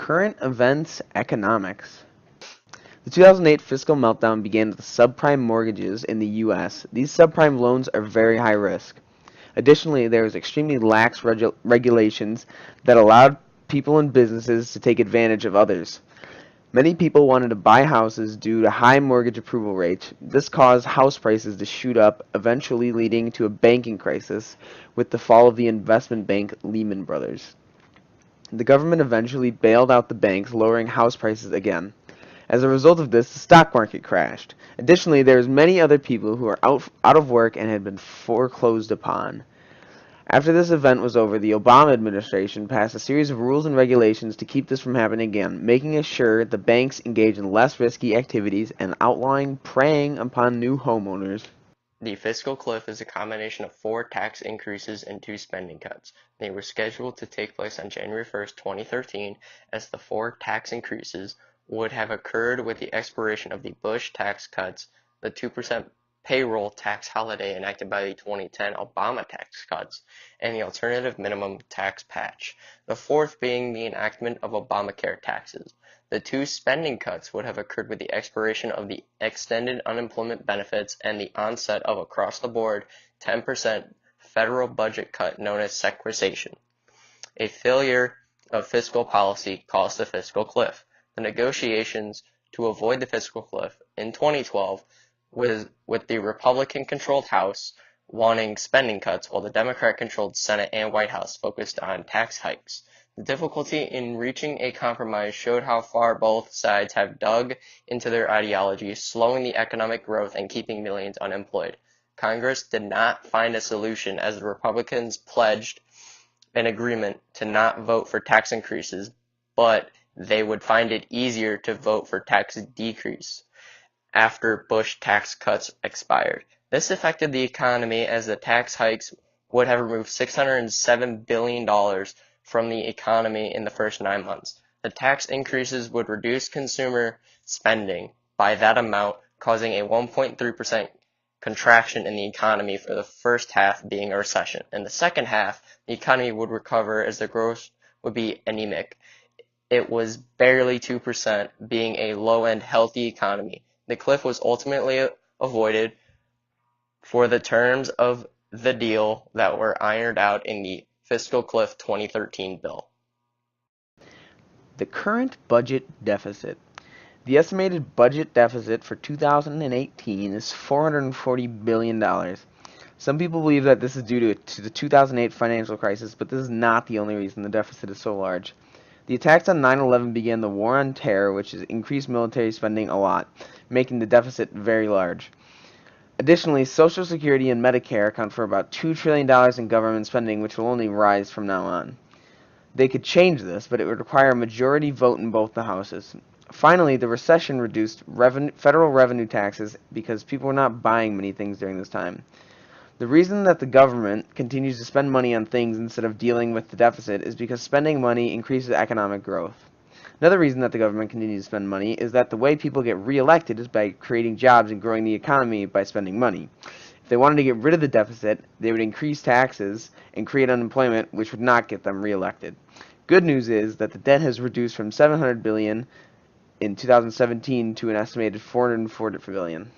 Current events economics. The 2008 fiscal meltdown began with subprime mortgages in the U.S. These subprime loans are very high risk. Additionally, there was extremely lax regulations that allowed people and businesses to take advantage of others. Many people wanted to buy houses due to high mortgage approval rates. This caused house prices to shoot up, eventually leading to a banking crisis with the fall of the investment bank Lehman Brothers. The government eventually bailed out the banks, lowering house prices again. As a result of this, the stock market crashed. Additionally, there was many other people who were out of work and had been foreclosed upon. After this event was over, the Obama administration passed a series of rules and regulations to keep this from happening again, making sure the banks engage in less risky activities and outlawing preying upon new homeowners. The fiscal cliff is a combination of 4 tax increases and 2 spending cuts. They were scheduled to take place on January 1st, 2013, as the 4 tax increases would have occurred with the expiration of the Bush tax cuts, the 2% payroll tax holiday enacted by the 2010 Obama tax cuts, and the alternative minimum tax patch, the fourth being the enactment of Obamacare taxes. The 2 spending cuts would have occurred with the expiration of the extended unemployment benefits and the onset of across-the-board 10% federal budget cut known as sequestration. A failure of fiscal policy caused the fiscal cliff. The negotiations to avoid the fiscal cliff in 2012 with the Republican-controlled House wanting spending cuts while the Democrat-controlled Senate and White House focused on tax hikes. The difficulty in reaching a compromise showed how far both sides have dug into their ideology, slowing the economic growth and keeping millions unemployed. Congress did not find a solution as the Republicans pledged an agreement to not vote for tax increases, but they would find it easier to vote for tax decrease after Bush tax cuts expired. This affected the economy as the tax hikes would have removed $607 billion from the economy in the first 9 months. The tax increases would reduce consumer spending by that amount, causing a 1.3% contraction in the economy for the first half being a recession. In the second half, the economy would recover as the growth would be anemic. It was barely 2%, being a low-end healthy economy. The cliff was ultimately avoided for the terms of the deal that were ironed out in the Fiscal Cliff 2013 bill. The current budget deficit. The estimated budget deficit for 2018 is $440 billion. Some people believe that this is due to the 2008 financial crisis, but this is not the only reason the deficit is so large. The attacks on 9/11 began the War on Terror, which has increased military spending a lot, making the deficit very large. Additionally, Social Security and Medicare account for about $2 trillion in government spending, which will only rise from now on. They could change this, but it would require a majority vote in both the houses. Finally, the recession reduced federal revenue taxes because people were not buying many things during this time. The reason that the government continues to spend money on things instead of dealing with the deficit is because spending money increases economic growth. Another reason that the government continues to spend money is that the way people get reelected is by creating jobs and growing the economy by spending money. If they wanted to get rid of the deficit, they would increase taxes and create unemployment, which would not get them reelected. Good news is that the debt has reduced from $700 billion in 2017 to an estimated $440 billion.